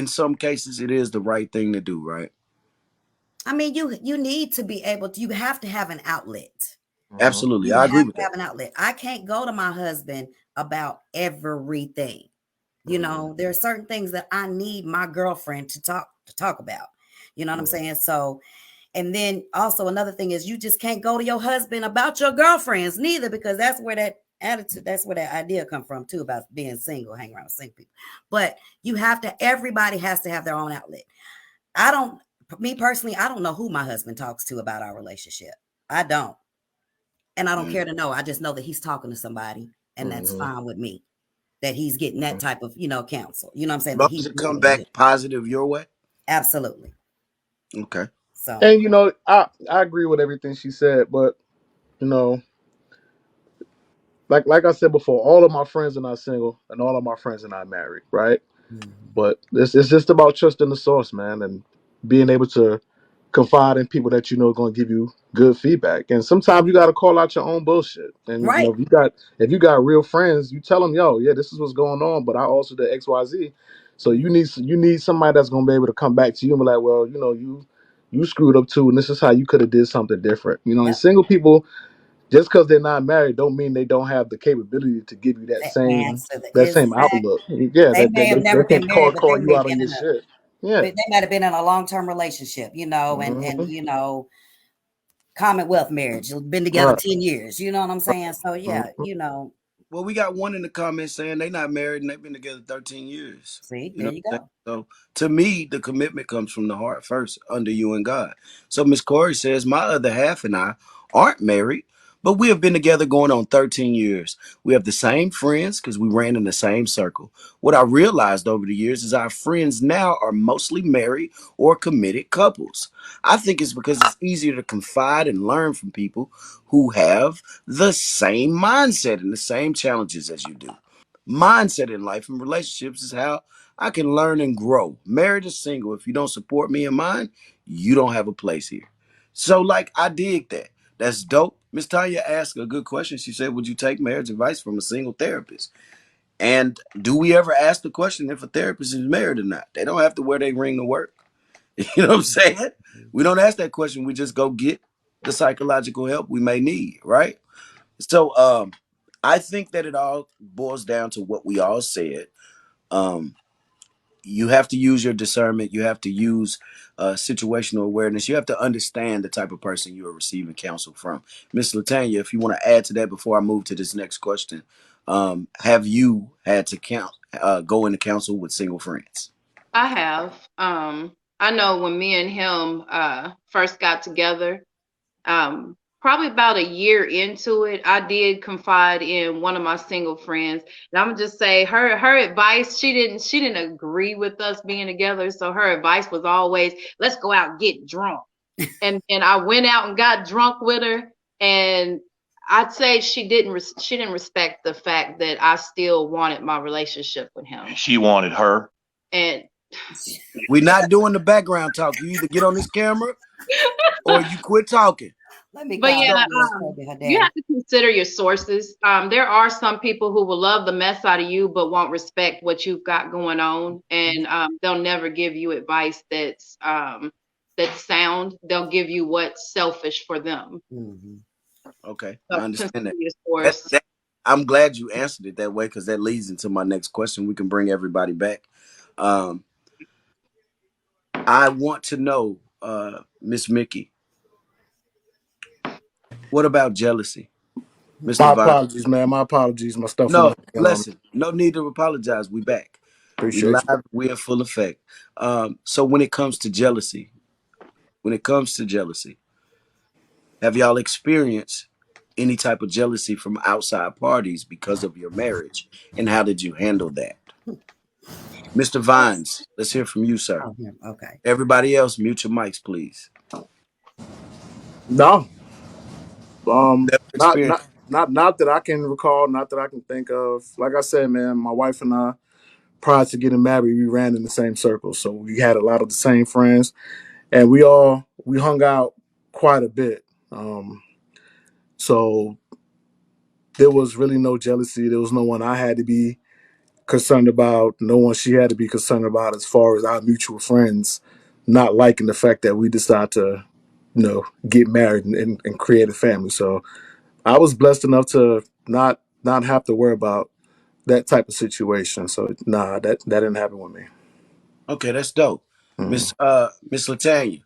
in some cases it is the right thing to do, right? I mean, you need to be able to. You have to have an outlet. Absolutely, You I agree have with to that. have an outlet. I can't go to my husband about everything. There are certain things that I need my girlfriend to talk about. You know what I'm saying? So, and then also another thing is you just can't go to your husband about your girlfriends neither, because that's where that attitude, that's where that idea come from too, about being single, hang around with single people. But everybody has to have their own outlet. I don't, me personally, I don't know who my husband talks to about our relationship. I don't. And I don't Mm. care to know. I just know that he's talking to somebody, and that's Mm-hmm. fine with me. That he's getting that type of, counsel. You know what I'm saying? As That long as he's it come doing back good. positive your way. Absolutely. Okay. So, And I agree with everything she said, but you know, like I said before, all of my friends are not single, and all of my friends are not married, right? mhm. But it's just about trusting the source, man, and being able to confide in people that you know are going to give you good feedback. And sometimes you got to call out your own bullshit. And Right. if you got real friends, you tell them, yo, yeah, this is what's going on, but I also did X, Y, Z. So you need somebody that's going to be able to come back to you and be like, well, you screwed up too, and this is how you could have did something different. And Yep. single people, just because they're not married, don't mean they don't have the capability to give you that The same answer. that same outlook. Exactly. Yeah, They that may have they never can been married, but call they you may out be on in your a shit. Yeah. they might have been in a long-term relationship, and Hmm. Commonwealth marriage. You've been together Right. 10 years. You know what I'm saying? So yeah, Mhm. Well, we got one in the comments saying they not married and they've been together 13 years. see, You there know you what I'm go. saying? So to me, the commitment comes from the heart first, under you and God. So Miss Corey says, my other half and I aren't married, but we have been together going on 13 years. We have the same friends because we ran in the same circle. What I realized over the years is our friends now are mostly married or committed couples. I think it's because it's easier to confide and learn from people who have the same mindset and the same challenges as you do. Mindset in life and relationships is how I can learn and grow. Married or single, if you don't support me in mine, you don't have a place here. So, like, I dig that. That's dope. Miss Tanya asked a good question. She said, would you take marriage advice from a single therapist? And do we ever ask the question if a therapist is married or not? They don't have to wear their ring to work. You know what I'm saying? We don't ask that question. We just go get the psychological help we may need, right? So I think that it all boils down to what we all said. Um, you have to use your discernment. You have to use situational awareness. You have to understand the type of person you are receiving counsel from. Miss Latanya, if you want to add to that before I move to this next question, have you had to go into counsel with single friends? I have. I know when me and him first got together, probably about a year into it, I did confide in one of my single friends. And I'm gonna just say her advice, she didn't agree with us being together. So her advice was always, let's go out and get drunk. And I went out and got drunk with her, and I'd say she didn't respect the fact that I still wanted my relationship with him. She wanted her. And We're not doing the background talk. You either get on this camera or you quit talking. Let me But call yeah, Kobe her you daddy. have to consider your sources. There are some people who will love the mess out of you, but won't respect what you've got going on, and they'll never give you advice that's sound. They'll give you what's selfish for them. Mm-hmm. Okay, So I understand consider that. your That, source. that I'm glad you answered it that way because that leads into my next question. We can bring everybody back. Um, I want to know, Miss Mickey, what about jealousy, Mr. My Vine? apologies, man. My apologies. My stuff No, on my listen, no need to apologize. We back. We appreciate you. live. We in full effect. So when it comes to jealousy, have y'all experienced any type of jealousy from outside parties because of your marriage, and how did you handle that? Mr. Vines, let's hear from you, sir. Oh, him. Okay. Everybody else, mute your mics, please. No, Never not experienced. not that I can recall, not that I can think of. Like I said, man, my wife and I, prior to getting married, we ran in the same circles, so we had a lot of the same friends, and we hung out quite a bit. So there was really no jealousy. There was no one I had to be concerned about, no one she had to be concerned about as far as our mutual friends not liking the fact that we decide to, get married and create a family. So I was blessed enough to not have to worry about that type of situation. So nah, that didn't happen with me. Okay, that's dope. Mm. Miss Latanya,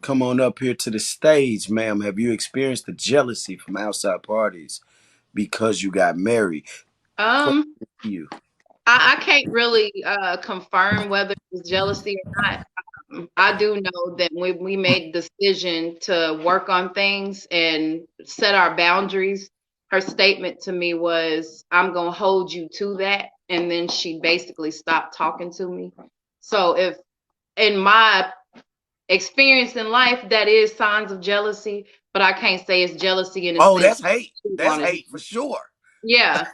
come on up here to the stage, ma'am. Have you experienced the jealousy from outside parties because you got married? Question Um, to you. I can't really confirm whether it was jealousy or not. I do know that when we made the decision to work on things and set our boundaries, her statement to me was, "I'm gonna hold you to that," and then she basically stopped talking to me. So if in my experience in life, that is signs of jealousy, but I can't say it's jealousy in a Oh, sense that's hate. she That's wanted hate for me. sure. Yeah.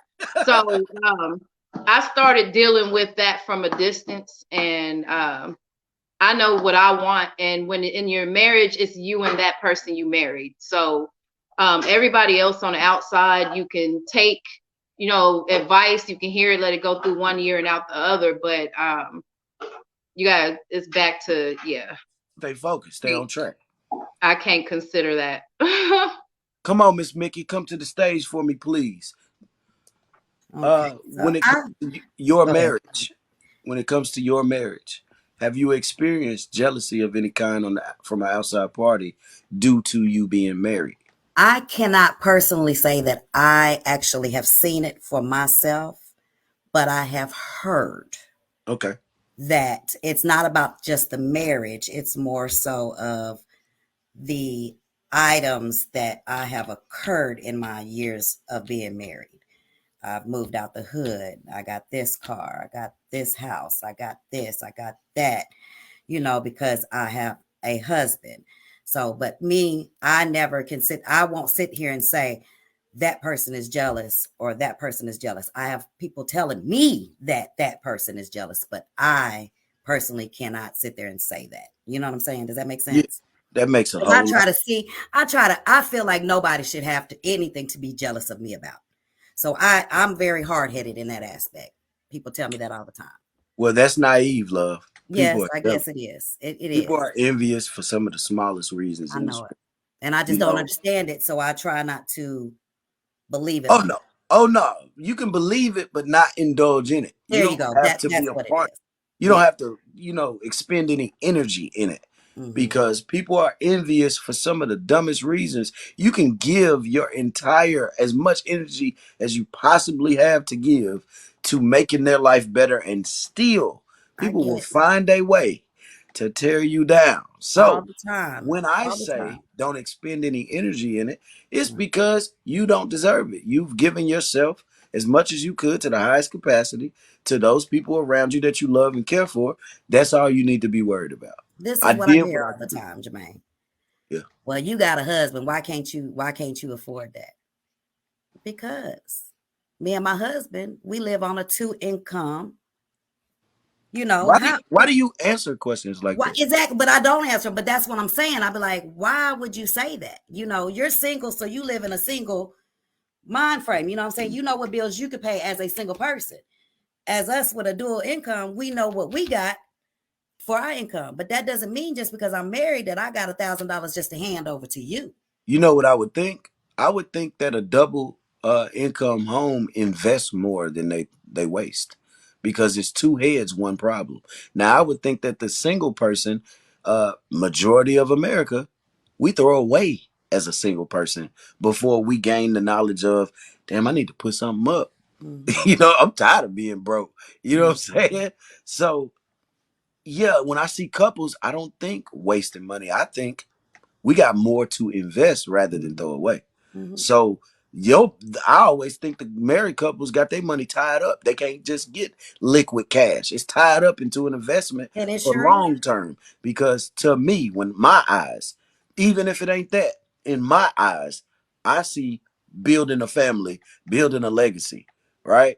So I started dealing with that from a distance, and I know what I want. And when in your marriage, it's you and that person you married. So everybody else on the outside, you can take, advice. You can hear it, let it go through one ear and out the other. But you got it's back to yeah. Stay focused. Stay on track. I can't consider that. Come on, Miss Mickey. Come to the stage for me, please. Okay. So When it I comes to your go ahead. marriage, when it comes to your marriage, have you experienced jealousy of any kind from an outside party due to you being married? I cannot personally say that I actually have seen it for myself, but I have heard Okay. that it's not about just the marriage, it's more so of the items that I have occurred in my years of being married. I've moved out the hood. I got this car. I got this house. I got this. I got that, because I have a husband. So, but me, I never can sit, I won't sit here and say that person is jealous or that person is jealous. I have people telling me that that person is jealous, but I personally cannot sit there and say that. You know what I'm saying? Does that make Yeah, sense? that makes a Because I whole try lot. to see, I feel like nobody should have anything to be jealous of me about. So I'm very hard headed in that aspect. People tell me that all the time. Well, that's naive, love. Yes, People are I jealous. guess it is. It People is. are envious for some of the smallest reasons I in this know it. world. And I You just don't know, understand it. So I try not to believe it oh like no. that. Oh no. You can believe it, but not indulge in it. You There you don't go. have to be That's a what it part. is. You don't Yeah. have to, expend any energy in it Hmm. because people are envious for some of the dumbest reasons. You can give your entire, as much energy as you possibly have to give to making their life better, and still I people get will it find a way to tear you down. all So the time. when I All the say time. don't expend any energy in it, it's Mm. because you don't deserve it. You've given yourself as much as you could to the highest capacity to those people around you that you love and care for. That's all you need to be worried about. This I is what I did hear what I all the could do. time, Jermaine. Yeah. Well, you got a husband. Why can't you afford that? Because me and my husband, we live on a two income. How Why do you answer questions like why that? exactly, but I don't answer, but that's what I'm saying. I'd be like, why would you say that? You're single, so you live in a single mind frame. You know what I'm saying? You know what bills you could pay as a single person. As us with a dual income, we know what we got for our income. But that doesn't mean just because I'm married that I got $1,000 just to hand over to you. You know what I would think? I would think that a double income home invests more than they waste because it's two heads, one problem. Now I would think that the single person, majority of America, we throw away as a single person before we gain the knowledge of, damn, I need to put something up. Mm-hmm. I'm tired of being broke. You know what I'm Mm-hmm. saying? So yeah, when I see couples, I don't think wasting money. I think we got more to invest rather than throw away. Mm-hmm. So yo, I always think the married couples got their money tied up. They can't just get liquid cash. It's tied up into an investment And it for sure is. long term. Because to me, when my eyes, even if it ain't that, in my eyes, I see building a family, building a legacy, right?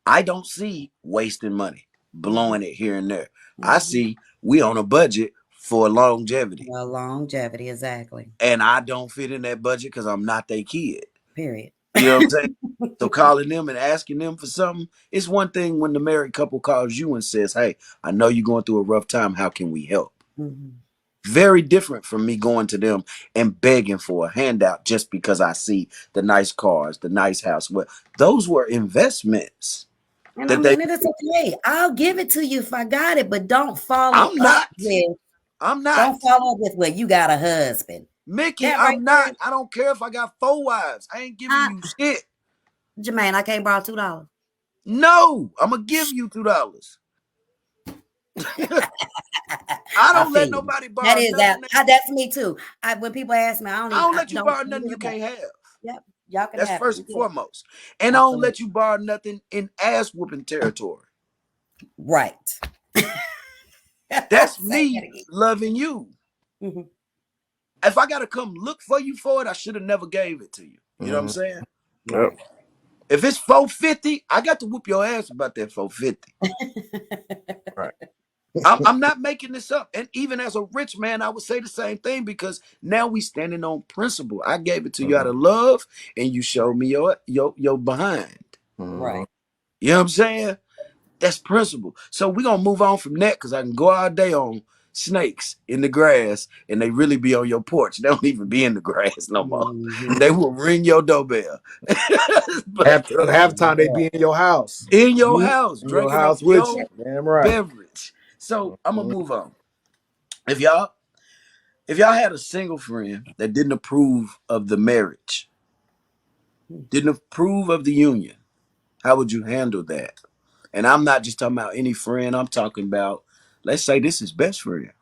I don't see wasting money, Mm-hmm. blowing it here and there. I Mm-hmm. see we on a budget for longevity, Well, longevity, exactly. and I don't fit in that budget because I'm not their kid. Period. You know what I'm saying? So calling them and asking them for something, it's one thing when the married couple calls you and says, "Hey, I know you're going through a rough time. How can we help?" Mhm. Very different from me going to them and begging for a handout just because I see the nice cars, the nice house. Well, those were investments And I that they. mean, it is okay. I'll give it to you if I got it, but don't follow I'm up not. with I'm not. well, you got a husband. Mickey, That right I'm there, not. I don't care if I got four wives. I ain't giving I, you shit. Jermaine, I can't borrow $2. No, I'm gonna give you $2. I I don't let feel you. nobody That borrow is that. nothing. That's me too. When people ask me, I don't I even. don't let you borrow Don't nothing give you it back. can't have. Yep, y'all can That's have it. first You and good. foremost. And I don't Absolutely let you borrow nothing in ass whooping territory. right. That's Say that me again. loving you. Mhm. If I gotta come look for you for it, I should have never gave it to you. You know what I'm Mhm. saying? Yep. Right. If it's 450, I got to whoop your ass about that 450. Right. I'm not making this up. And even as a rich man, I would say the same thing because now we standing on principle. I gave it to you out Mhm. of love, and you showed me your behind. Mhm. Right. You know what I'm saying? That's principle. So we're gonna move on from that because I can go all day on snakes in the grass and they really be on your porch. They don't even be in the grass no more. They Mhm. will ring your doorbell. But Half the time they be in your house. in your You house, in your drinking up house with you. your Damn right. beverage. So I'm gonna Mhm. move on. If y'all if y'all had a single friend that didn't approve of the marriage, didn't approve of the union, how would you handle that? And I'm not just talking about any friend, I'm talking about, let's say this is best friend.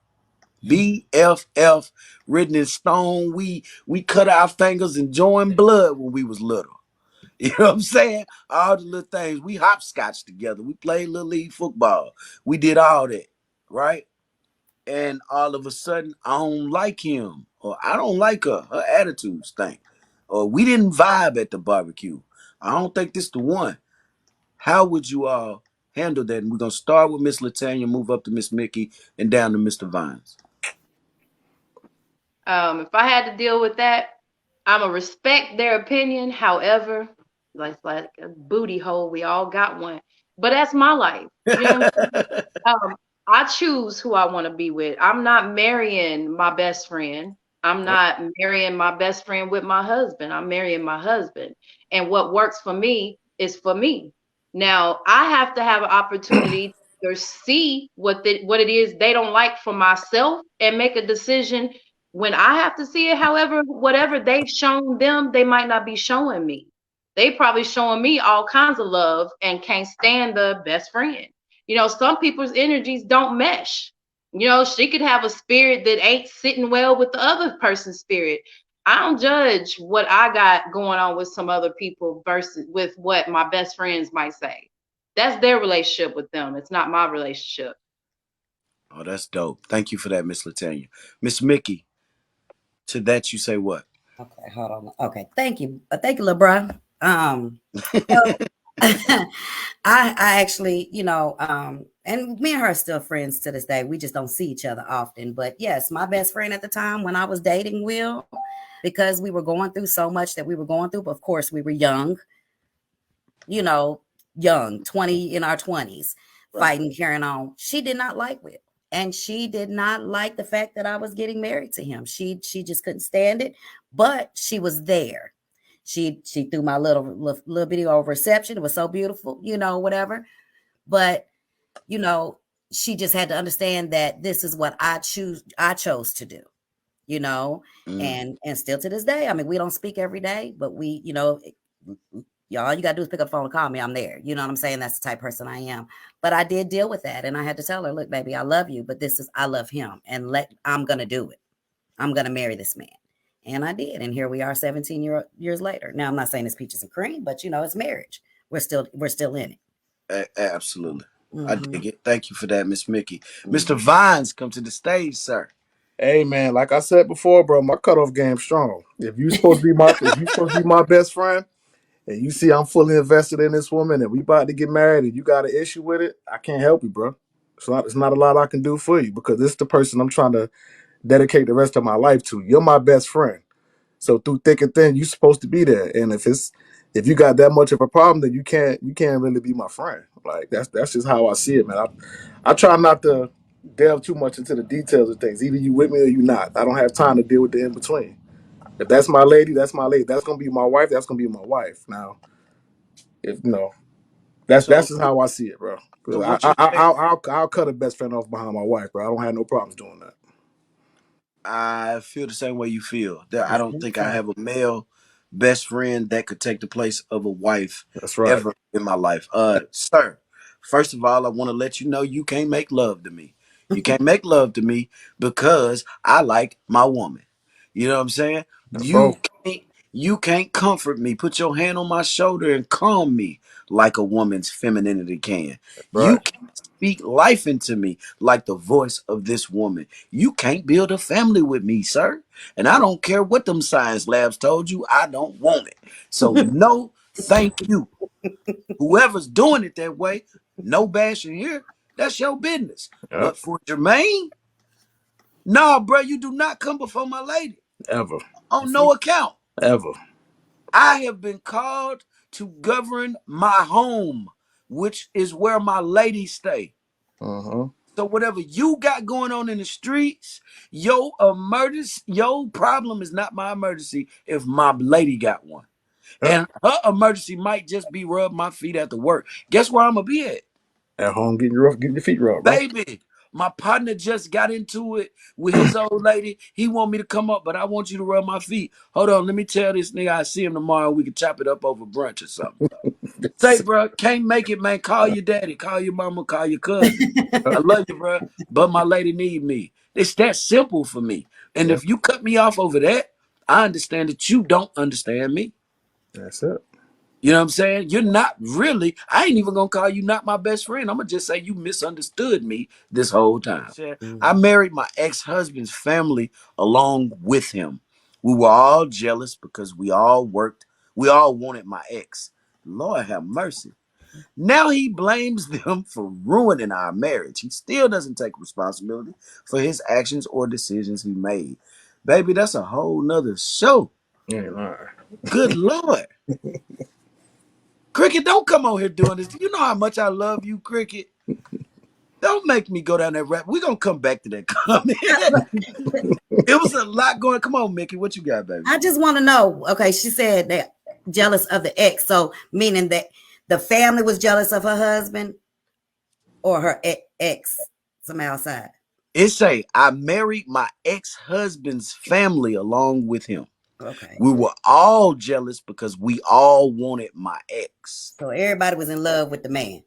BFF written in stone. We cut our fingers and joined blood when we was little. You know what I'm saying? All the little things. We hopscotch together. We played little league football. We did all that, right? And all of a sudden, I don't like him, or I don't like her. Her attitude stink, or we didn't vibe at the barbecue. I don't think this the one. How would you all handle that? And we're gonna start with Miss Latanya, move up to Miss Mickey, and down to Mr. Vines. If I had to deal with that, I'ma respect their opinion. However, like a booty hole, we all got one. But that's my life. You know what I'm saying? I choose who I want to be with. I'm not marrying my best friend. I'm Yep. not marrying my best friend with my husband. I'm marrying my husband. And what works for me is for me. Now, I have to have an opportunity to see what it is they don't like for myself and make a decision when I have to see it. However, whatever they've shown them, they might not be showing me. They probably showing me all kinds of love and can't stand the best friend. Some people's energies don't mesh. She could have a spirit that ain't sitting well with the other person's spirit. I don't judge what I got going on with some other people versus with what my best friends might say. That's their relationship with them. It's not my relationship. Oh, that's dope. Thank you for that, Miss Latanya. Miss Mickey, to that you say what? Okay, hold on. Okay, thank you, LeBron. So I actually, and me and her are still friends to this day. We just don't see each other often. But yes, my best friend at the time when I was dating Will, because we were going through so much that we were going through. But of course, we were young, you know, young, 20 in our 20s, Right. fighting, carrying on. She did not like Will. And she did not like the fact that I was getting married to him. She just couldn't stand it, but she was there. She threw my little video of reception. It was so beautiful, whatever. But you know, she just had to understand that this is what I chose to do, you know, Mm. and still to this day. I mean, we don't speak every day, but y'all, you gotta do is pick up the phone and call me. I'm there. You know what I'm saying? That's the type of person I am. But I did deal with that. And I had to tell her, look, baby, I love you, but I love him. And I'm gonna do it. I'm gonna marry this man. And I did. And here we are 17 years later. Now I'm not saying it's peaches and cream, but it's marriage. We're still in it. Absolutely. I Hmm. dig it. Thank you for that, Miss Mickey. Mr. Hmm. Vines, come to the stage, sir. Hey man, like I said before, bro, my cutoff game strong. If you supposed to be my best friend, and you see I'm fully invested in this woman, and we about to get married, and you got an issue with it, I can't help you, bro. It's not a lot I can do for you because this is the person I'm trying to dedicate the rest of my life to. You're my best friend. So through thick and thin, you're supposed to be there. And if you got that much of a problem, then you can't really be my friend. Like that's just how I see it, man. I try not to delve too much into the details of things. Either you with me or you not. I don't have time to deal with the in between. If that's my lady, that's my lady. That's gonna be my wife. That's gonna be my wife. Now, if no, that's So just how I see it, bro. so 'Cause what you're saying, I'll cut a best friend off behind my wife, bro. I don't have no problems doing that. I feel the same way you feel. That I I don't think think I so. have a male best friend that could take the place of a wife That's right. ever in my life. Sir, first of all, I want to let you know you can't make love to me. You can't make love to me because I like my woman. You know what I'm saying? That's bro. Can't you can't comfort me. Put your hand on my shoulder and calm me like a woman's femininity can. That's You right. can't speak life into me like the voice of this woman. You can't build a family with me, sir. And I don't care what them science labs told you, I don't want it. So, no, thank you. Whoever's doing it that way, no bashing here. That's your business. Yeah. But for Jermaine, nah, bro, you do not come before my lady Ever. on See, no account. Ever. I have been called to govern my home, which is where my ladies stay. Uh-huh. So whatever you got going on in the streets, your emergency, your problem is not my emergency if my lady got one. Yep. And her emergency might just be rub my feet after work. Guess where I'm gonna be at? At home getting your feet rubbed, bro. Baby, my partner just got into it with his old lady. He want me to come up, but I want you to rub my feet. Hold on, let me tell this nigga I see him tomorrow. We can chop it up over brunch or something. Say, bro, can't make it, man. Call your daddy, call your mama, call your cousin. I love you, bro, but my lady need me. It's that simple for me. And Yeah, if you cut me off over that, I understand that you don't understand me. that's it. You know what I'm saying? You're not really, I ain't even gonna call you not my best friend. I'm gonna just say you misunderstood me this whole time. I mhm. married my ex-husband's family along with him. We were all jealous because we all wanted my ex. Lord have mercy. Now he blames them for ruining our marriage. He still doesn't take responsibility for his actions or decisions he made. Baby, that's a whole nother show. You ain't lying. Good Lord. Cricket, don't come on here doing this. You know how much I love you, Cricket. Don't make me go down that rap. We're gonna come back to that comment. It was a lot going. Come on, Mickey. What you got, baby? I just want to know. Okay, she said that jealous of the ex, so meaning that the family was jealous of her husband or her ex from outside. It say I married my ex-husband's family along with him. Okay, We were all jealous because we all wanted my ex. so everybody was in love with the man.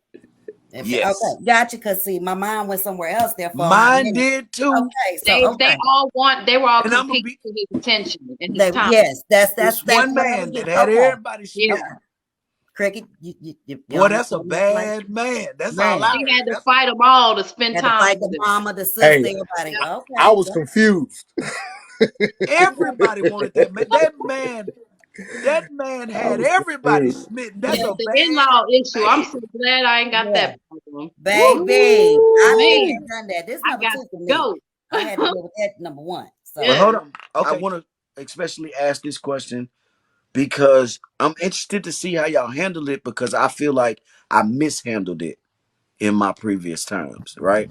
Yes. Okay, gotcha. Cause see, my mind went somewhere else there for a hot Mine minute. did too. Okay, so They okay, all want. They were all And I'm gonna competing be for his attention and his time. yes, that's this that's one what I was man that getting. had Okay, everybody Yeah, smitten. okay, cricket, you Boy, almost that's a got me a plate. bad man. That's all Man, I he heard. had to fight them all to spend had to time fight with the him. mama, the sister, Hey, everybody. Yeah, I Okay, was confused. Everybody wanted that man. That man I had was everybody confused. smitten. That's yeah. a The bad in-law issue. I'm man. so glad I ain't got yeah. that problem. Baby, I've been Ooh. there, Man, done that. This I number got two for to me. go. I had to deal with that number one. But So hold Yeah. on. I want to especially ask this question because I'm interested to see how y'all handle it because I feel like I mishandled it in my previous times, right?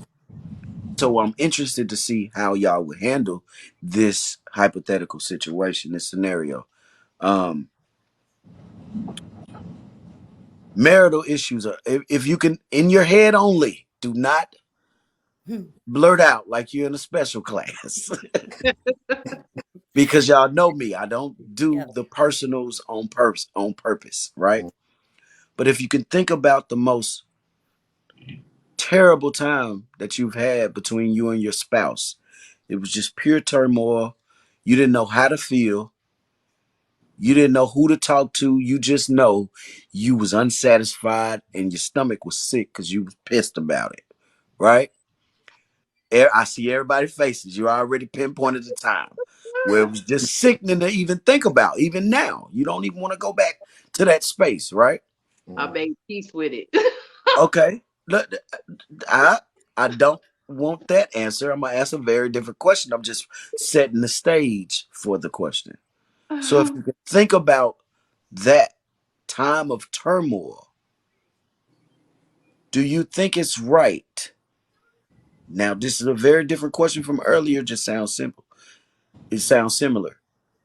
So I'm interested to see how y'all would handle this hypothetical situation, this scenario. Um, Marital issues are if you can in your head only, do not blurt out like you're in a special class. Because y'all know me, I don't yeah. do the personals on purpose, right? But if you can think about the most terrible time that you've had between you and your spouse, it was just pure turmoil. You didn't know how to feel. You didn't know who to talk to. You just know you was unsatisfied and your stomach was sick because you was pissed about it, right? I see everybody's faces. You already pinpointed the time where it was just sickening to even think about. Even now, you don't even want to go back to that space, right? I Mm. made peace with it. Okay. Look, I don't want that answer. I'm gonna ask a very different question. I'm just setting the stage for the question. So if you can think about that time of turmoil, do you think it's right? Now, this is a very different question from earlier, just sounds simple. It sounds similar.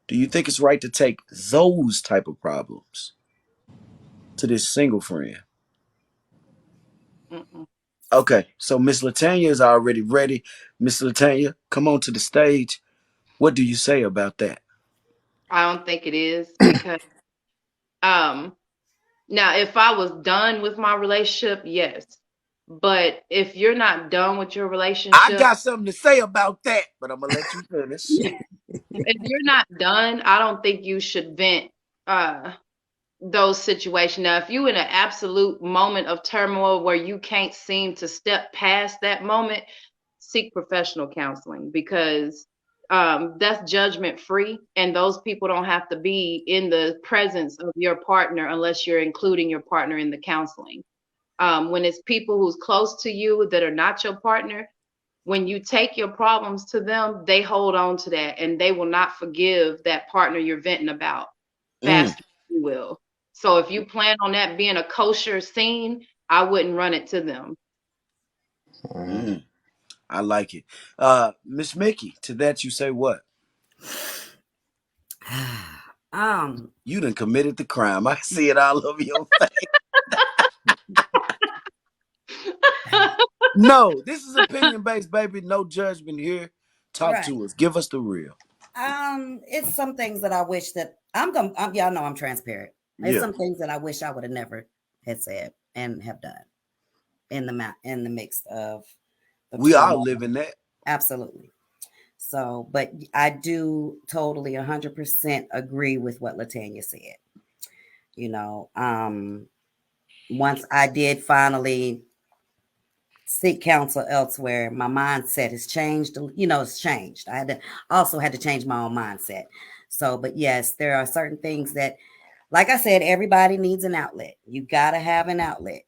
Do you think it's right to take those type of problems to this single friend? Mm-mm. Okay, so Miss Latanya is already ready. Miss Latanya, come on to the stage. What do you say about that? I don't think it is because um now if I was done with my relationship, yes. But if you're not done with your I relationship, got something to say about that, but I'm gonna let you finish. if you're not done, I don't think you should vent uh those situations. Now, if you in an absolute moment of turmoil where you can't seem to step past that moment, seek professional counseling because that's judgment free, and those people don't have to be in the presence of your partner unless you're including your partner in the counseling. When it's people who's close to you that are not your partner, when you take your problems to them, they hold on to that and they will not forgive that partner you're venting about Mm, faster than you will. So if you plan on that being a kosher scene, I wouldn't run it to them. Mhm. mm, I like it. Miss Mickey, to that you say what? um, You done committed the crime. I see it all over your face. No, this is opinion based, baby. No judgment here. Talk right. to us. Give us the real. It's some things that I wish that y'all know I'm transparent. It's Yeah. some things that I wish I would have never had said and have done in the mix of the We all turmoil. live in that. Absolutely. So, but I do totally 100% agree with what Latanya said. You know, once I did finally seek counsel elsewhere, my mindset has changed. It's changed. I also had to change my own mindset. So, but yes, there are certain things that, like I said, everybody needs an outlet. You got to have an outlet,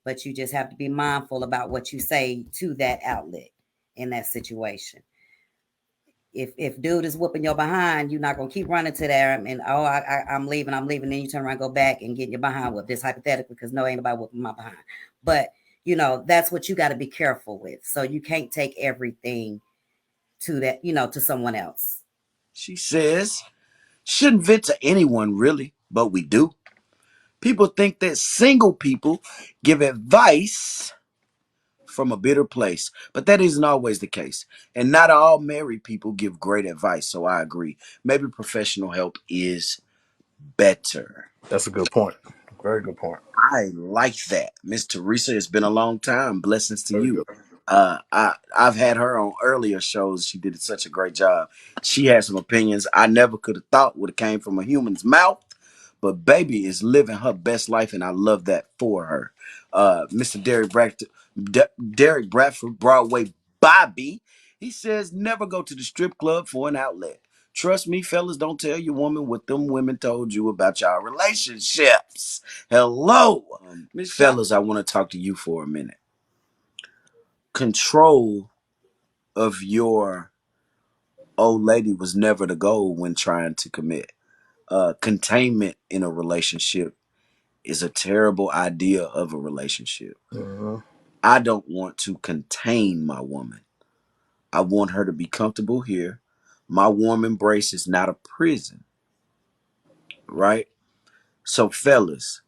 but you just have to be mindful about what you say to that outlet in that situation. If dude is whooping your behind, you're not gonna keep running to there and I'm leaving, I'm leaving. Then you turn around, go back and get your behind whooped. This hypothetically, because no ain't nobody whooping my behind. But that's what you got to be careful with. So you can't take everything to that, to someone else. She says, shouldn't vent to anyone really, but we do. People think that single people give advice from a bitter place, but that isn't always the case. And not all married people give great advice, so I agree. Maybe professional help is better. That's a good point. Very good point. I like that. Miss Teresa, it's been a long time. Blessings to Very you. good. I've had her on earlier shows. She did such a great job. She had some opinions I never could have thought would have came from a human's mouth. But baby is living her best life, and I love that for her. Mr. Derek Bradford, Broadway Bobby, he says never go to the strip club for an outlet. Trust me, fellas, don't tell your woman what them women told you about y'all relationships. Hello. Fellas, I want to talk to you for a minute. Control of your old lady was never the goal when trying to commit. Containment in a relationship is a terrible idea of a relationship. Mhm. I don't want to contain my woman. I want her to be comfortable here. My warm embrace is not a prison, right? So, fellas,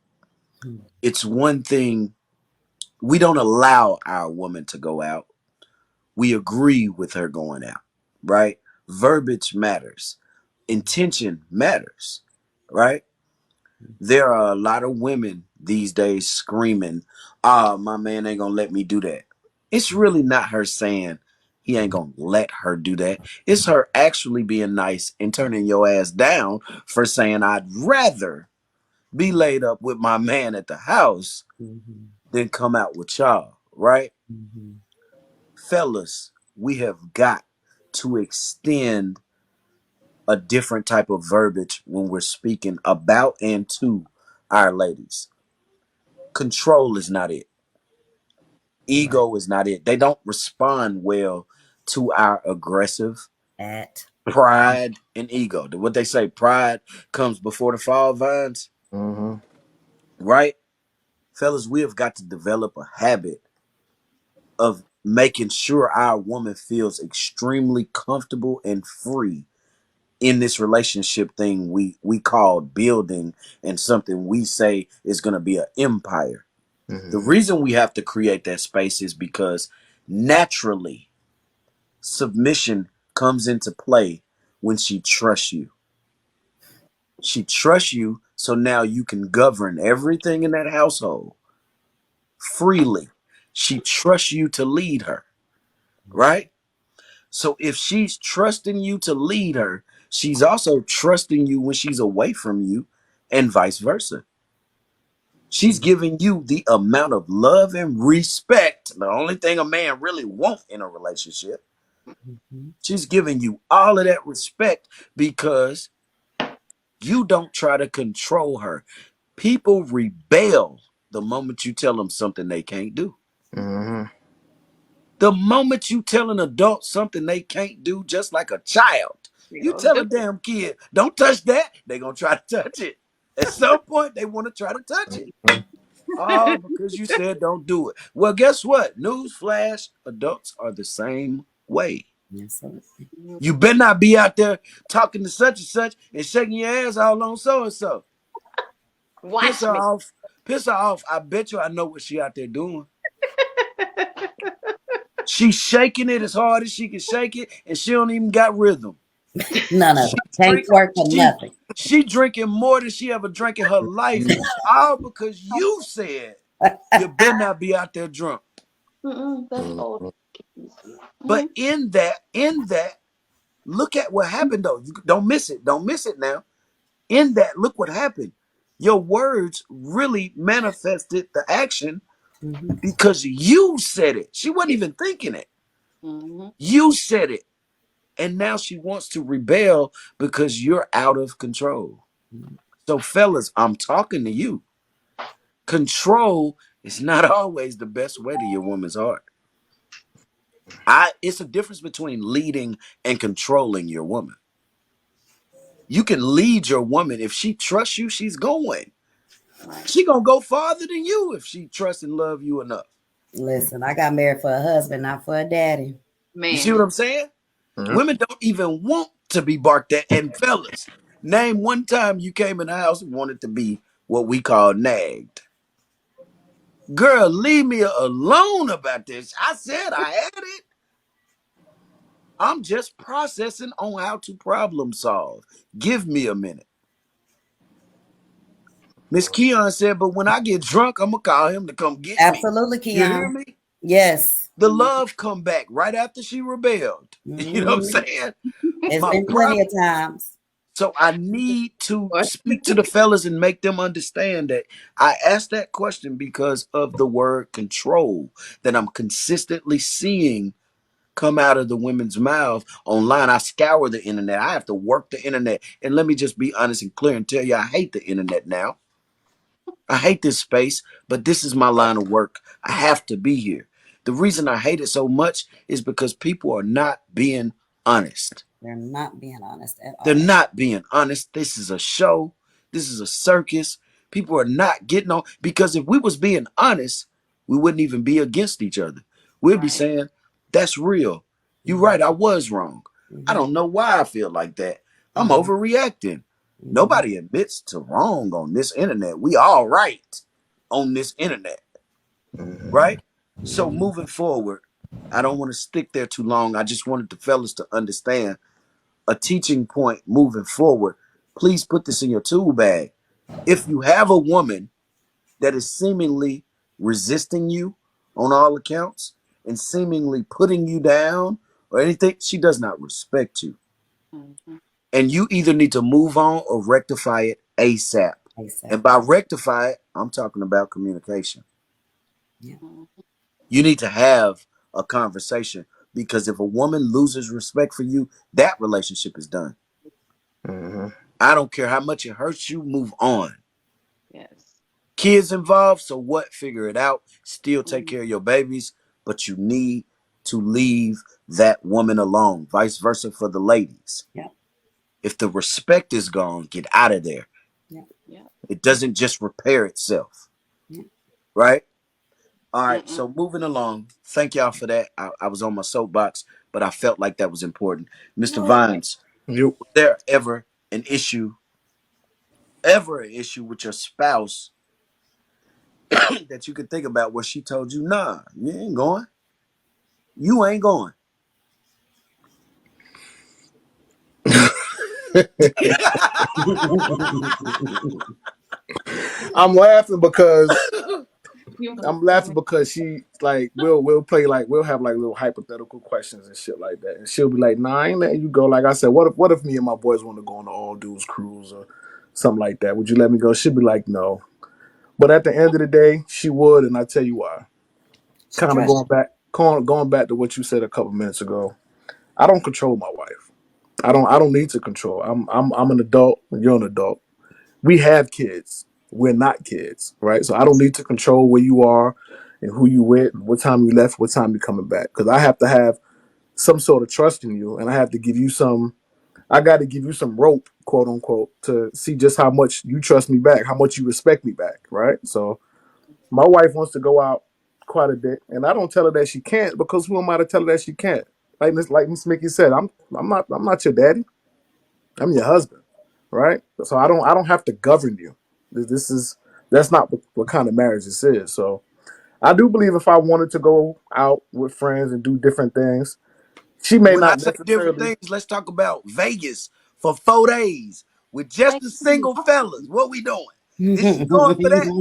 it's one thing we don't allow our woman to go out. We agree with her going out, right? Verbiage matters, intention matters, right? There are a lot of women these days screaming, my man ain't gonna let me do that. It's really not her saying he ain't gonna let her do that. It's her actually being nice and turning your ass down for saying, I'd rather be laid up with my man at the house Mm-hmm. than come out with y'all, right? Mm-hmm. Fellas, we have got to extend a different type of verbiage when we're speaking about and to our ladies. Control is not it. Right. Ego is not it. They don't respond well to our aggressive At pride and ego. What they say, pride comes before the fall, Vines. Mhm. right? Fellas, we have got to develop a habit of making sure our woman feels extremely comfortable and free in this relationship thing we call building, and something we say is going to be an empire. The Mm-hmm. reason we have to create that space is because naturally submission comes into play when she trusts you. She trusts you, so now you can govern everything in that household freely. She trusts you to lead her, right? So if she's trusting you to lead her, she's also trusting you when she's away from you, and vice versa. She's giving you the amount of love and respect, the only thing a man really wants in a relationship. Mhm. She's giving you all of that respect because you don't try to control her. People rebel the moment you tell them something they can't do. Mm-hmm. The moment you tell an adult something they can't do, just like a child, We you gonna tell a do damn kid, don't touch that, they're going to try to touch it. At some point, they want to try to touch it. All it. because you said don't do it. Well, guess what? Newsflash, adults are the same way. Absolutely. You better not be out there talking to such and such and shaking your ass all on so and so. Piss Watch her me. off. Piss her off. I bet you I know what she out there doing. She's shaking it as hard as she can shake it, and she don't even got rhythm. None of She it. Can't drink. twerk for She nothing. she drinking more than she ever drank in her life, all because you said you better not be out there drunk. Mm-mm, that's old. Mm-hmm. But Mm-hmm. in that, look at what happened though. You don't miss it. Don't miss it now. In that, look what happened. Your words really manifested the action Mhm. because you said it. She wasn't even thinking it. Mm-hmm. You said it. And now she wants to rebel because you're out of control. So, fellas, I'm talking to you. Control is not always the best way to your woman's heart. It's a difference between leading and controlling your woman. You can lead your woman. If she trusts you, she's going. Right. She gonna go farther than you if she trusts and love you enough. Listen, I got married for a husband, not for a daddy. You see what Man. I'm saying? Yep. Women don't even want to be barked at. And fellas, name one time you came in the house and wanted to be what we call nagged. Girl, leave me alone about this. I said I had it. I'm just processing on how to problem solve. Give me a minute. Miss Keon said, but when I get drunk, I'm gonna call him to come get me. Absolutely, You hear Keon. me? Yes. The love come back right after she rebelled. You know what I'm Mhm. saying? It's My been plenty problem. of times. So I need to What? speak to the fellas and make them understand that I asked that question because of the word control that I'm consistently seeing come out of the women's mouth online. I scour the internet. I have to work the internet. And let me just be honest and clear and tell you, I hate the internet now. I hate this space, but this is my line of work. I have to be here. The reason I hate it so much is because people are not being honest. They're not being honest at They're all. not being honest. This is a show. This is a circus. People are not getting on because if we was being honest, we wouldn't even be against each other. We'd be Right. saying, that's real. You're Mhm. right. I was wrong. I Mhm. don't know why I feel like that. I'm Mhm. overreacting. Mhm. Nobody admits to wrong on this internet. We all right on this internet, Mm-hmm. right? So moving forward, I don't want to stick there too long. I just wanted the fellas to understand a teaching point moving forward. Please put this in your tool bag. If you have a woman that is seemingly resisting you on all accounts and seemingly putting you down or anything, she does not respect you. Mm-hmm. And you either need to move on or rectify it ASAP. ASAP. And by rectify it, I'm talking about communication. Yeah. Mm-hmm. You need to have a conversation because if a woman loses respect for you, that relationship is done. Mm-hmm. I don't care how much it hurts you, move on. Yes. Kids involved, so what? Figure it out. Still take Mm-hmm. care of your babies, but you need to leave that woman alone. Vice versa for the ladies. Yeah. If the respect is gone, get out of there. Yeah. Yeah. It doesn't just repair itself, Yeah. right? All right, Mm-mm. so moving along. Thank y'all for that. I was on my soapbox, but I felt like that was important. Mr. Vines, You. was there ever an issue with your spouse that you could think about where she told you, nah, you ain't going. You ain't going. I'm laughing because You I'm must laughing tell because she like we'll play like we'll have like little hypothetical questions and shit like that, and she'll be like, "Nah, I ain't letting you go." Like I said, what if me and my boys want to go on an all dudes cruise or something like that? Would you let me go? She'd be like, "No," but at the end of the day, she would, and I tell you why. She Kind of trusts going back to what you said a couple minutes ago. I don't control my wife. I don't need to control. I'm an adult. You're an adult. We have kids. We're not kids, right? So I don't need to control where you are and who you with, what time you left, what time you're coming back. Because I have to have some sort of trust in you, and I have to give you some. I got to give you some rope, quote unquote, to see just how much you trust me back, how much you respect me back, right? So my wife wants to go out quite a bit, and I don't tell her that she can't because who am I to tell her that she can't? Like Miss Mickey said, I'm not your daddy. I'm your husband, right? So I don't have to govern you. This is that's not what kind of marriage this is. So I do believe if I wanted to go out with friends and do different things, she may When I not say different necessarily. things, let's talk about Vegas for 4 days with just the single fellas. What we doing? Is she going for that?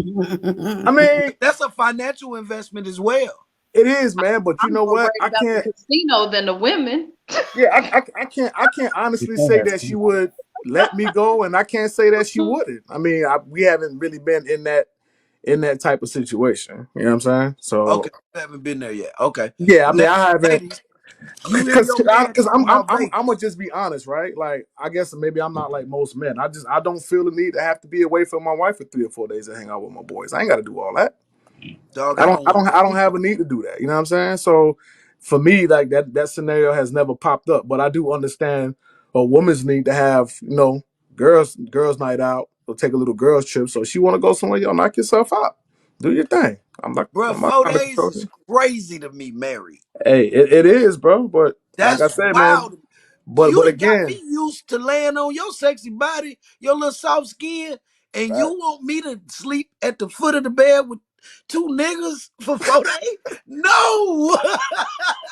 I it. mean, That's a financial investment as well. it is, man. But you I'm know more what? worried I about the can't. casino than the women. Yeah, I can't honestly say that she would let me go, and I can't say that she wouldn't. I mean, we haven't really been in that type of situation. You know what I'm saying? Okay, So you haven't been there yet. Okay. yeah, I mean, Now, I haven't. ladies, you hear Because your man I'm talking I'm about I'm I'm gonna Vegas. just be honest, right? Like I guess maybe I'm not like most men. I don't feel the need to have to be away from my wife for 3 or 4 days to hang out with my boys. I ain't got to do all that. Dog, I I don't don't I want don't that I don't either. have a need to do that. You know what I'm saying? So for me, like that scenario has never popped up. But I do understand a woman's need to have girls night out or take a little girls trip. So if she want to go somewhere, y'all knock yourself out. Do your thing. I'm not Bro, I'm not four trying to days control is you. crazy to me, Mary. Hey, it is, bro. But like I That's said, man. wild. But You but done got me again. used to laying on your sexy body, your little soft skin, and you want me to sleep at the foot of the bed with two niggas for 4 days? No,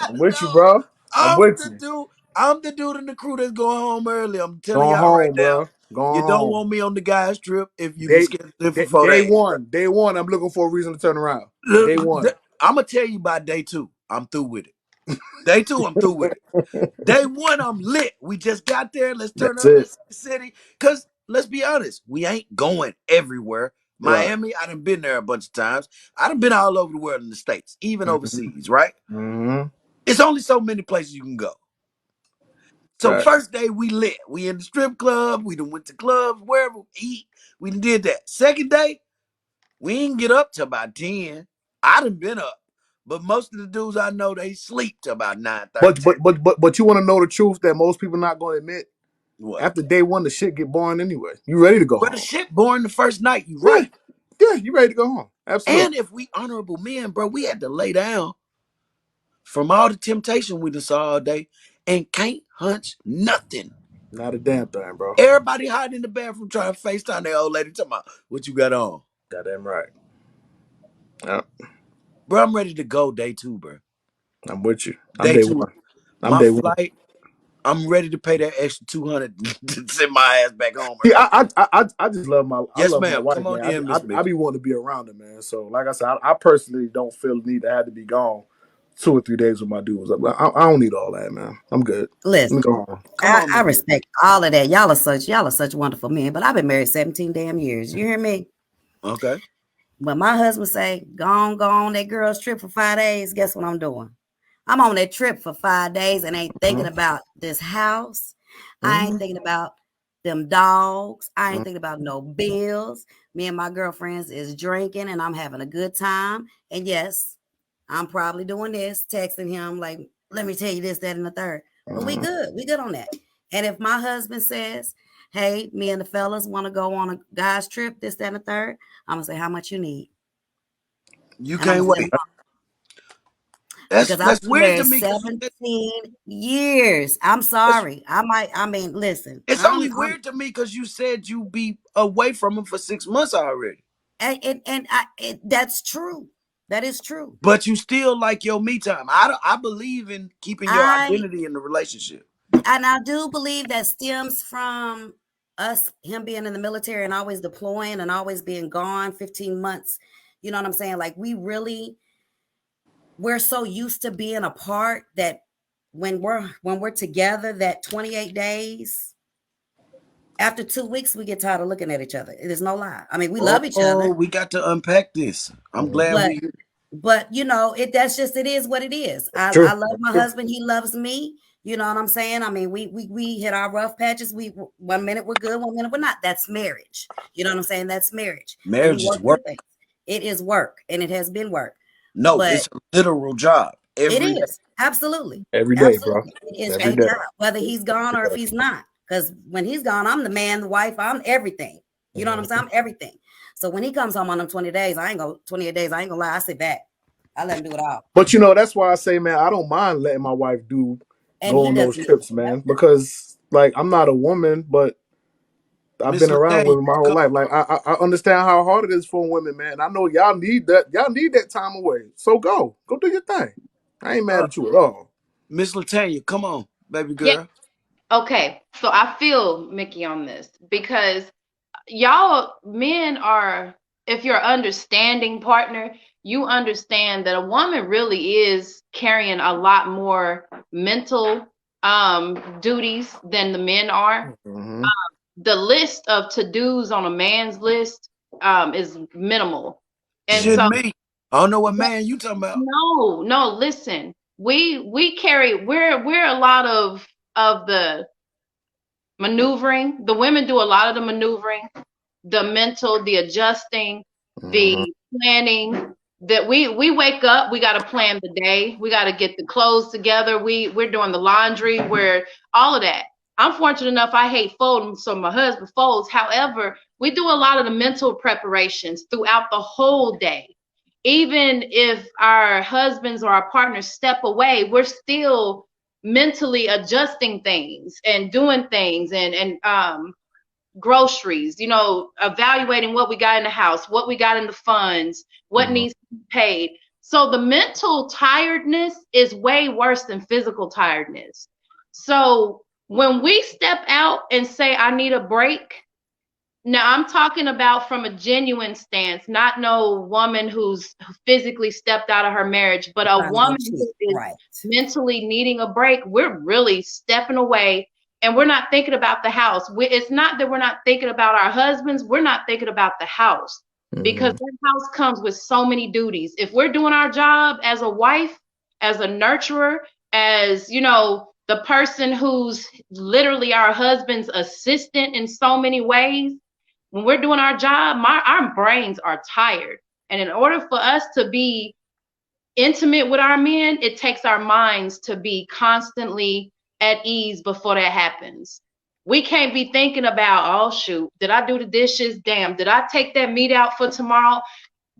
I'm with you, no. bro. I'm I'm with the you. dude. I'm the dude in the crew that's going home early. I'm telling Going y'all right home, now. bro. Going You don't home. want me on the guys trip if you can Day, schedule it for day, four day days. one. Day one. I'm looking for a reason to turn around. Day one. I'm gonna tell you by day two. I'm through with it. Day two, I'm through with it. Day one, I'm lit. We just got there. Let's turn That's up. it. Let's see the city. Cause let's be honest, we ain't going everywhere. Right. Miami, I done been there a bunch of times. I done been all over the world in the States, even Mm-hmm. overseas, right? Mm-hmm. It's only so many places you can go. So Right. first day we lit. We in the strip club. We done went to clubs, wherever we eat. We done did that. Second day, we ain't get up till about 10. I done been up. But most of the dudes I know, they sleep till about 9:30, But 10. but but but but you want to know the truth that most people not going to admit. What? After day one, the shit get boring anyway. You ready to go But the home? shit boring the first night, you Yeah. right. Yeah. You ready to go home? And Absolutely. if we honorable men, bro, we had to lay down from all the temptation we just saw all day and can't hunch nothing. Not a damn thing, bro. Everybody hiding in the bathroom trying to FaceTime their old lady talking about what you got on. Goddamn right. Yeah. Bro, I'm ready to go day two, bro. I'm with you. I'm Day day two. one. I'm My day one. flight, I'm ready to pay that extra 200 to send my ass back home See, early. I just Yes, love my ma'am. wife, Come on man. in, I Miss I Mickey. be wanting to be around her, man. So like I said, I personally don't feel the need to have to be gone 2 or 3 days with my dudes. I don't need all that, man. I'm good. Let me Listen, go home. Come I, on, I Miss Mickey. respect all of that. Y'all are such wonderful men, but I've been married 17 damn years. You hear me? Okay. When my husband say, go on that girl's trip for 5 days, guess what I'm doing? I'm on that trip for 5 days and ain't thinking Mm-hmm. about this house. I ain't Mm-hmm. thinking about them dogs. I ain't Mm-hmm. thinking about no bills. Me and my girlfriends is drinking and I'm having a good time. And yes, I'm probably doing this, texting him like, let me tell you this, that, and the third. But we Mm-hmm. good. We good on that. And if my husband says, hey, me and the fellas want to go on a guy's trip, this, that, and the third. I'm gonna say how much you need, You and I'm can't gonna say wait. because I've That's been weird to married me because 17 years. I'm sorry. I mean, listen, it's only weird to me because you said you be away from him for 6 months already. that's true. That is true. But you still like your me time. I believe in keeping your I identity in the relationship. and I do believe that stems from him being in the military and always deploying and always being gone 15 months. You know what I'm saying? Like we're so used to being apart that when we're together, that 28 days, after 2 weeks, we get tired of looking at each other. It is no lie. I mean, we love each Oh, other, we got to unpack this. I'm glad but we. it is what it is. I True. love That's my true. husband. He loves me. You know what I'm saying? I mean, we hit our rough patches. We 1 minute we're good, 1 minute we're not. That's marriage. You know what I'm saying? That's marriage. And we Marriage is work work. through things. It is work, and it has been work. No, But it's a literal job it every day. is absolutely, Every day, bro. absolutely. It is Every a day. job, whether he's gone or if he's not. Because when he's gone, I'm the man, the wife. I'm everything. You know what I'm saying? I'm everything. So when he comes home on them 20 days, 28 days. I ain't gonna lie. I sit back. I let him do it all, But you know, that's why I say, man, I don't mind letting my wife and go he on those doesn't. trips, man, because like I'm not a woman, but I've Miss been around Latanya, women my whole come life. Like I understand how hard it is for women, man. I know y'all need that. Y'all need that time away. So go do your thing. I ain't mad uh at you at all. Miss Latanya, come on, baby Yeah. girl. Okay. So I feel Mickey on this because y'all men are, if you're an understanding partner, you understand that a woman really is carrying a lot more mental duties than the men are. Mm-hmm. The list of to-dos on a man's list is minimal. And Shit so me. I don't know what man you talking about. no, listen. We carry, we're a lot of the maneuvering. The women do a lot of the maneuvering, the mental, the adjusting, Mm-hmm. the planning. That we wake up, we got to plan the day. We got to get the clothes together. We're doing the laundry, we're all of that. I'm fortunate enough, I hate folding, so my husband folds. However, we do a lot of the mental preparations throughout the whole day. Even if our husbands or our partners step away, we're still mentally adjusting things and doing things and groceries, evaluating what we got in the house, what we got in the funds, what Mm-hmm. needs to be paid. So the mental tiredness is way worse than physical tiredness. So when we step out and say, I need a break, now I'm talking about from a genuine stance, not no woman who's physically stepped out of her marriage, but a Trying to go woman cheat, who is right? mentally needing a break. We're really stepping away and we're not thinking about the house. It's not that we're not thinking about our husbands, we're not thinking about the house because Mm-hmm. that house comes with so many duties. If we're doing our job as a wife, as a nurturer, as the person who's literally our husband's assistant in so many ways, when we're doing our job, our brains are tired. And in order for us to be intimate with our men, it takes our minds to be constantly at ease before that happens. We can't be thinking about, oh shoot, did I do the dishes? Damn, did I take that meat out for tomorrow?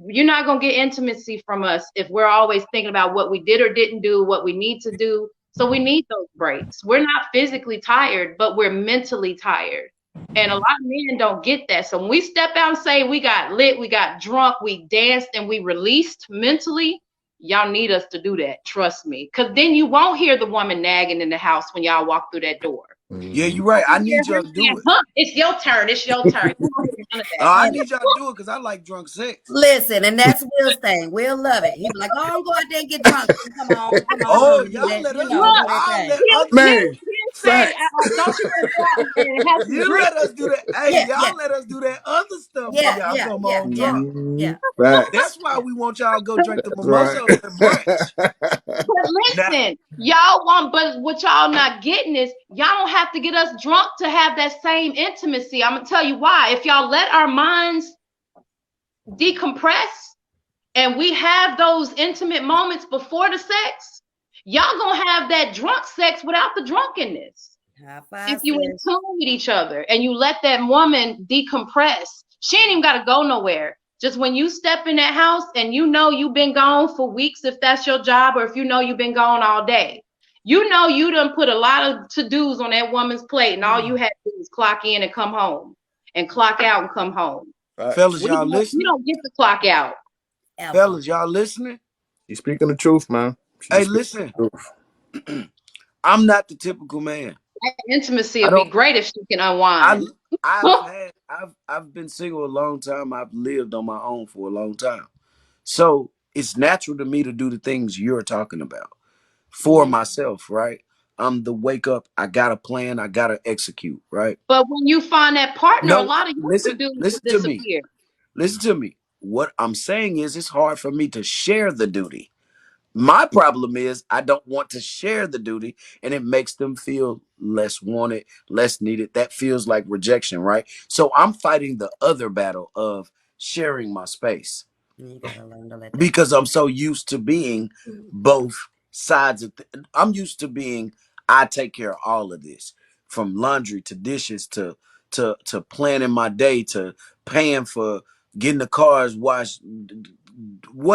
You're not going to get intimacy from us if we're always thinking about what we did or didn't do, what we need to do. So we need those breaks. We're not physically tired, but we're mentally tired. And a lot of men don't get that. So when we step out and say we got lit, we got drunk, we danced, and we released mentally, y'all need us to do that. Trust me. Because then you won't hear the woman nagging in the house when y'all walk through that door. Yeah, Mm-hmm. you're right. I You need hear her y'all to saying, do it. huh, it's your turn. It's your turn. You won't hear none of that. I And need y'all to do it because I like drunk sex. listen, and that's Will's thing. Will love it. He be like, "Oh, go out there and get drunk. Come on, Oh, do y'all that. let us Do do. Look, that I'll thing." let other. Man, he'll say, facts. don't you want to go out and have some You drinks? let us do that. Hey, Yeah, yeah, y'all let us do that other stuff when yeah, y'all yeah, come yeah, on yeah, drunk. Mm-hmm. yeah, That's Facts. why yeah. we want y'all to go drink the That's right. mimosas at brunch. But Now, listen, y'all want, but what y'all not getting is y'all don't have to get us drunk to have that same intimacy. I'm gonna tell you why. If y'all let our minds decompress and we have those intimate moments before the sex, y'all gonna have that drunk sex without the drunkenness. High If five, you in sis. tune with each other and you let that woman decompress, she ain't even got to go nowhere. Just when you step in that house and you know you've been gone for weeks, if that's your job, or if you know you've been gone all day, you know you done put a lot of to-dos on that woman's plate, and all you had to do is clock in and come home, and clock out and come home. Fellas, Facts. y'all We listening? don't get to clock out. Ever. Fellas, y'all listening? She's speaking the truth, man. She's Hey, speaking listen. the truth. I'm not the typical man. That intimacy I would be don't. great if she can I unwind. I've been single a long time. I've lived on my own for a long time. So it's natural to me to do the things you're talking about for Mhm. myself, right? I'm the wake up. I got a plan. I got to execute, right? But when you find that partner, a No, lot of your to-dos will listen to me. disappear. Listen to me. What I'm saying is it's hard for me to share the duty. My problem is I don't want to share the duty and it makes them feel less wanted, less needed. That feels like rejection, right? So I'm fighting the other battle of sharing my space You gotta learn to let that because I'm so used to being go. both sides of I'm used to being I take care of all of this from laundry to dishes to planning my day to paying for getting the cars washed,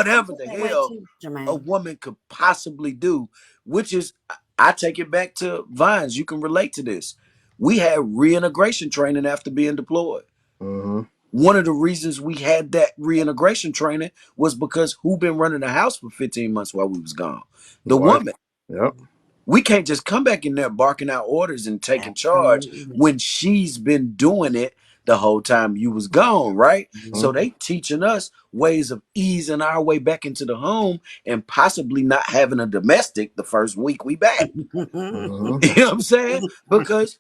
I whatever feel the that way hell too, a Jermaine. woman could possibly do, which is I take it back to Vines. You can relate to this. We had reintegration training after being deployed. Mm-hmm. One of the reasons we had that reintegration training was because who been running the house for 15 months while we was gone? The The wife. woman. Yep. We can't just come back in there barking out orders and taking charge Absolutely. when she's been doing it the whole time you was gone, right? Mm-hmm. So they teaching us ways of easing our way back into the home and possibly not having a domestic the first week we back. Mm-hmm. You know what I'm saying? Because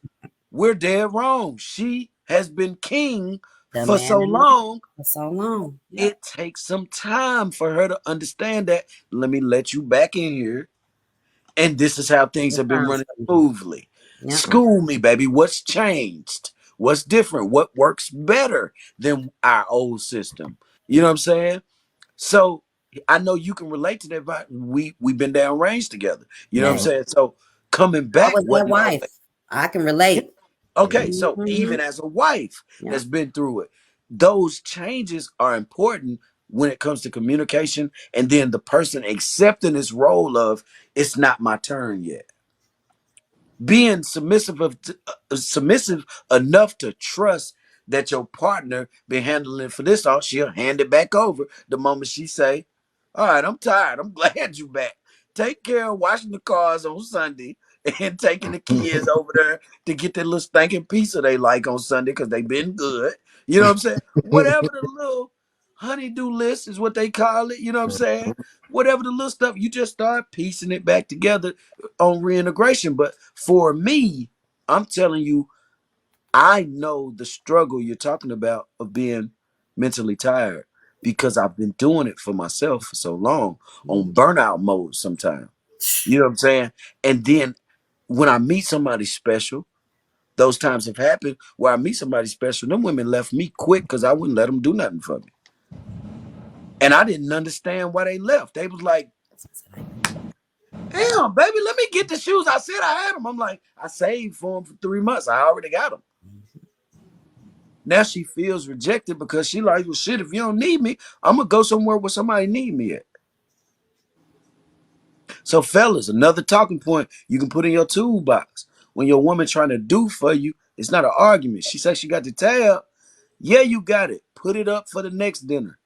we're dead wrong. She has been king The for man so in the house long. for so long. Yep. It takes some time for her to understand that. Let me let you back in here. And this is how things It have been sounds running for you. smoothly. Yep. School me, baby. What's changed? What's different? What works better than our old system? You know what I'm saying? So I know you can relate to that. But we've been down range together. You know what I'm Hey, saying? So coming I back was that wasn't wife. always. I can Yeah. relate. Okay, so Hmm. even as a wife Yep. has been through it, those changes are important when it comes to communication, and then the person accepting this role of it's not my turn yet, being submissive enough to trust that your partner been handling for this all, she'll hand it back over the moment she say, all right, I'm tired, I'm glad you back, take care of washing the cars on Sunday and taking the kids over there to get that little stinking pizza they like on Sunday because they been good. You know what I'm saying? Whatever the little honeydew list is what they call it. You know what I'm saying? Whatever the little stuff, you just start piecing it back together on reintegration. But for me, I'm telling you, I know the struggle you're talking about of being mentally tired because I've been doing it for myself for so long on burnout mode sometimes. You know what I'm saying? And then when I meet somebody special, those times have happened where I meet somebody special. Them women left me quick because I wouldn't let them do nothing for me. And I didn't understand why they left. They was like, damn, baby, let me get the shoes. I said I had them. I'm like, I saved for them for 3 months. I already got them. Now she feels rejected because she like, well, shit, if you don't need me, I'm going to go somewhere where somebody need me at. So, fellas, another talking point you can put in your toolbox. When your woman trying to do for you, it's not an argument. She says she got the tab. Yeah, you got it. Put it up for the next dinner.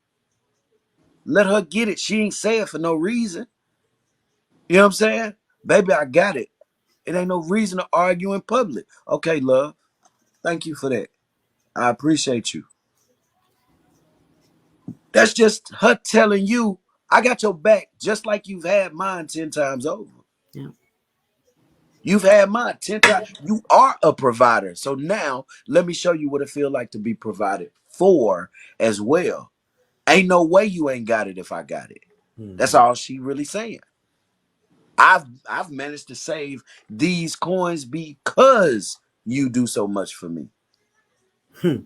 Let her get it. She ain't say it for no reason. You know what I'm saying? Baby, I got it. It ain't no reason to argue in public. Okay, love. Thank you for that. I appreciate you. That's just her telling you, I got your back just like you've had mine 10 times over. Yep. You've had mine 10 times. You are a provider. So now let me show you what it feel like to be provided for as well. Ain't no way you ain't got it if I got it. That's Hmm. all she really saying. I've managed to save these coins because you do so much for me. Hmm.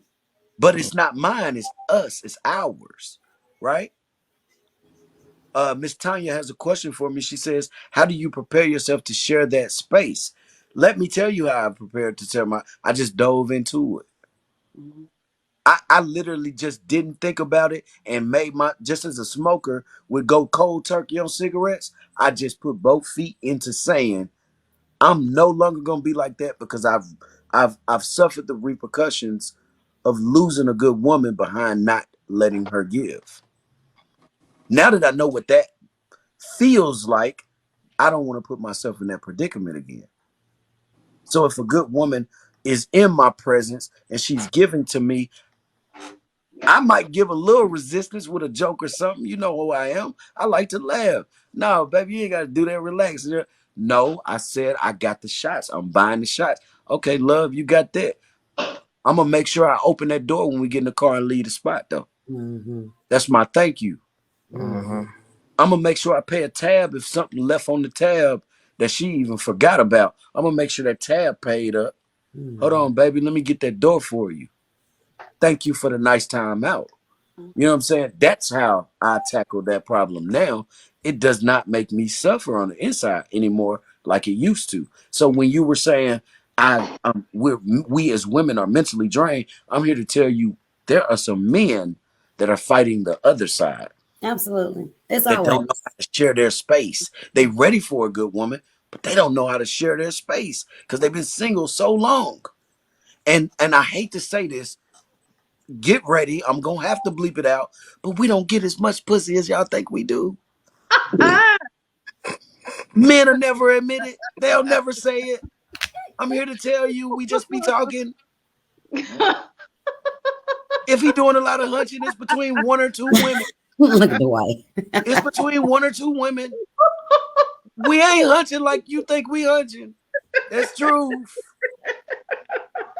But it's not mine, it's us, it's ours, right? Miss Tanya has a question for me. She says, how do you prepare yourself to share that space? Let me tell you how I prepared to tell I just dove into it. Mhm. I literally just didn't think about it and made just as a smoker would go cold turkey on cigarettes, I just put both feet into saying I'm no longer gonna be like that because I've suffered the repercussions of losing a good woman behind not letting her give. Now that I know what that feels like, I don't want to put myself in that predicament again. So if a good woman is in my presence and she's giving to me, I might give a little resistance with a joke or something. You know who I am. I like to laugh. No, baby, you ain't got to do that. Relax. No, I said I got the shots. I'm buying the shots. Okay, love, you got that. I'm going to make sure I open that door when we get in the car and leave the spot, though. Mm-hmm. That's my thank you. Mm-hmm. I'm going to make sure I pay a tab if something left on the tab that she even forgot about. I'm going to make sure that tab paid up. Hold Mm-hmm. on, baby. Let me get that door for you. Thank you for the nice time out. You know what I'm saying? That's how I tackle that problem now. It does not make me suffer on the inside anymore like it used to. So when you were saying we as women are mentally drained, I'm here to tell you there are some men that are fighting the other side Absolutely. It's that don't always. know how to share their space. They ready for a good woman, but they don't know how to share their space because they've been single so long. And I hate to say this, get ready. I'm gonna have to bleep it out, but we don't get as much pussy as y'all think we do. Ah! Men are never admit it. They'll never say it. I'm here to tell you, we just be talking. If he doing a lot of hunching, it's between one or two women. Look at the wife. It's between one or two women. We ain't hunching like you think we hunching. That's truth.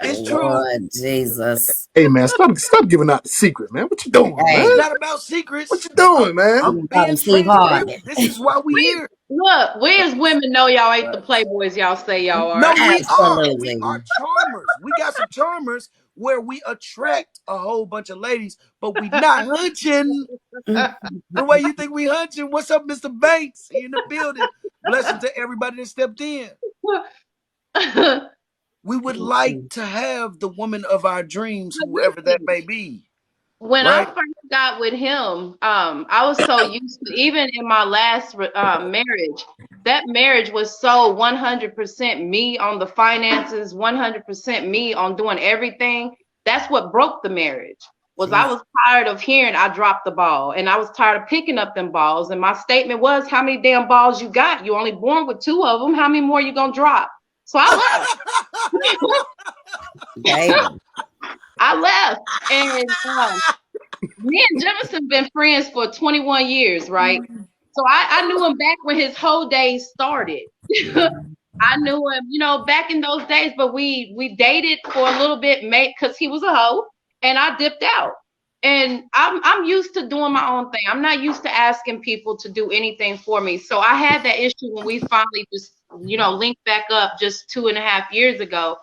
It's true. Lord Jesus. Hey man, stop giving out the secret, man. What you doing, man? Hey, It's not about What secrets. you doing, I'm man? you call him being Steve Harvey. transparent. This is why we we here. look, we as women know y'all ain't the playboys y'all say y'all are. No, we are. We Absolutely. are charmers. We got some charmers where we attract a whole bunch of ladies, but we not hunching the way you think we hunching. What's up, Mr. Banks? He in the building. Blessing to everybody that stepped in. We would like to have the woman of our dreams, whoever that may be. When I Right? first got with him, I was so used to, even in my last marriage, that marriage was so 100% me on the finances, 100% me on doing everything. That's what broke the marriage. Was I Jesus. was tired of hearing I dropped the ball, and I was tired of picking up them balls. And my statement was, "How many damn balls you got? You only born with two of them. How many more you gonna drop?" So I left. Baby. I left, and me and Jefferson been friends for 21 years, right? So I knew him back when his whole days started. I knew him, back in those days, but we dated for a little bit, mate, because he was a hoe, and I dipped out. And I'm used to doing my own thing. I'm not used to asking people to do anything for me. So I had that issue when we finally just, linked back up just 2.5 years ago.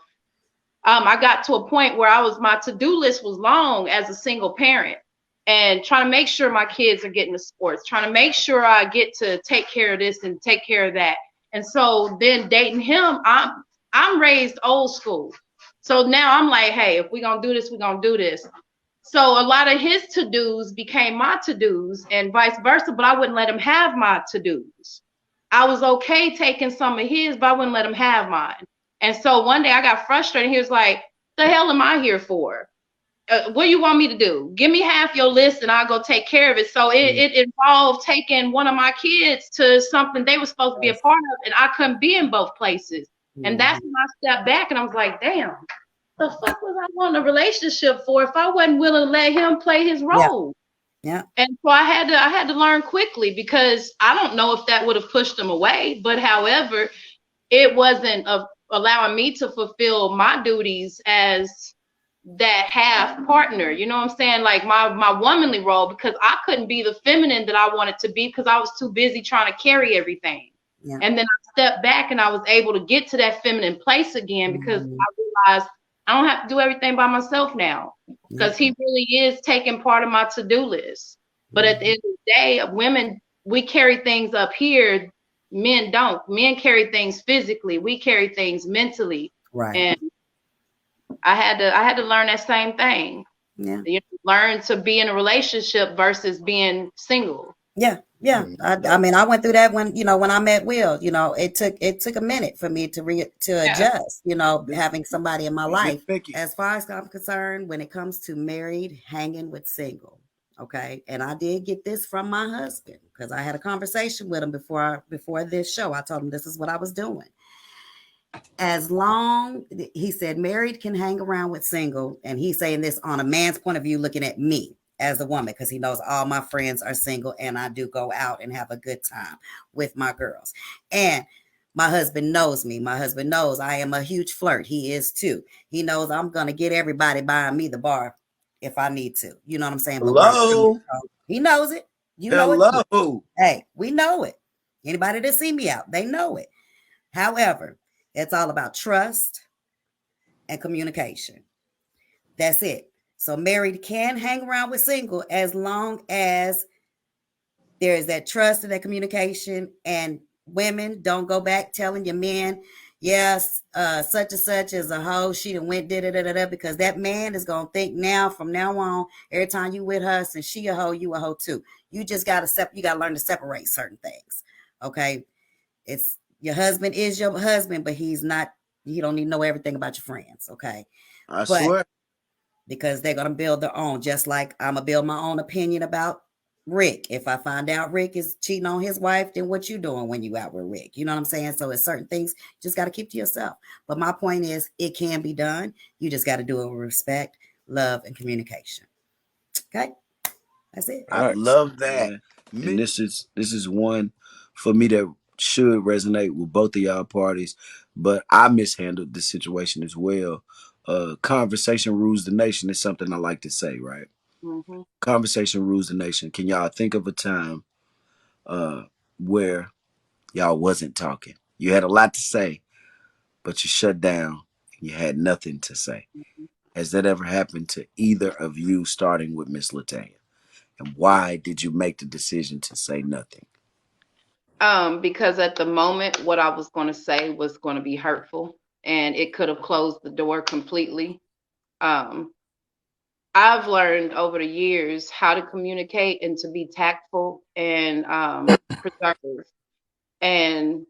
I got to a point where my to-do list was long as a single parent and trying to make sure my kids are getting to sports, trying to make sure I get to take care of this and take care of that. And so then dating him, I'm raised old school. So now I'm like, hey, if we're gonna do this, we're gonna do this. So a lot of his to-dos became my to-dos and vice versa, but I wouldn't let him have my to-dos. I was okay taking some of his, but I wouldn't let him have mine. And so one day I got frustrated. He was like, the hell am I here for? What do you want me to do? Give me half your list and I'll go take care of it. So it involved taking one of my kids to something they were supposed to be a part of, and I couldn't be in both places. And that's when I stepped back and I was like, damn, the fuck was I wanting a relationship for if I wasn't willing to let him play his role? Yeah. And so I had to learn quickly, because I don't know if that would have pushed him away, but however, it wasn't allowing me to fulfill my duties as that half partner. You know what I'm saying? Like my womanly role, because I couldn't be the feminine that I wanted to be because I was too busy trying to carry everything. Yeah. And then I stepped back and I was able to get to that feminine place again because I realized I don't have to do everything by myself now, because he really is taking part of my to-do list. But at the end of the day, women, we carry things up here Men don't. Men carry things physically. We carry things mentally. Right. And I had to learn that same thing. Yeah. You know, learn to be in a relationship versus being single. Yeah, yeah. I mean, I went through that when, when I met Will. It took a minute for me to Yeah. adjust, having somebody in my Miss life. Vicky. As far as I'm concerned, when it comes to married, hanging with single, okay. And I did get this from my husband because I had a conversation with him before this show. I told him this is what I was doing. As long, he said, married can hang around with single, and he's saying this on a man's point of view, looking at me as a woman, because he knows all my friends are single and I do go out and have a good time with my girls. And my husband knows me. My husband knows I am a huge flirt. He is too. He knows I'm going to get everybody buying me the bar if I need to. You know what I'm saying? But when it comes Hello. to, he knows it. You know it too. Hello. Hey, we know it. Anybody that see me out, they know it. However, it's all about trust and communication. That's it. So married can hang around with single as long as there is that trust and that communication. And women, don't go back telling your men, yes, such and such is a hoe. She done went da da da da, because that man is gonna think now, from now on, every time you with her, since she a hoe, you a hoe too. You just gotta you gotta learn to separate certain things. Okay, it's your husband is your husband, but he don't need to know everything about your friends. Okay, I but swear. because they're going to build their own, just like I'm going to build my own opinion about Rick. If I find out Rick is cheating on his wife, then what you doing when you out with Rick? You know what I'm saying? So it's certain things you just got to keep to yourself. But my point is, it can be done. You just got to do it with respect, love, and communication. Okay, that's it. I Facts. love that. And this is one for me that should resonate with both of y'all parties, but I mishandled the situation as well. Conversation rules the nation is something I like to say, right? Mm-hmm. Conversation rules the nation. Can y'all think of a time where y'all wasn't talking? You had a lot to say, but you shut down and you had nothing to say. Has that ever happened to either of you, starting with Miss Latanya? And why did you make the decision to say nothing? Because at the moment, what I was going to say was going to be hurtful, and it could have closed the door completely. Um, I've learned over the years how to communicate and to be tactful and preserve. And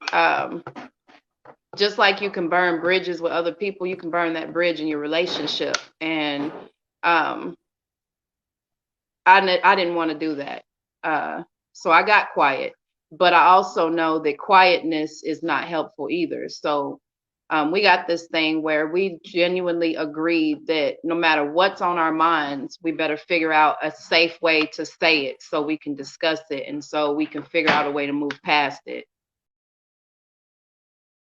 just like you can burn bridges with other people, you can burn that bridge in your relationship. And um, I didn't want to do that. So I got quiet. But I also know that quietness is not helpful either. So we got this thing where we genuinely agreed that no matter what's on our minds, we better figure out a safe way to say it so we can discuss it and so we can figure out a way to move past it.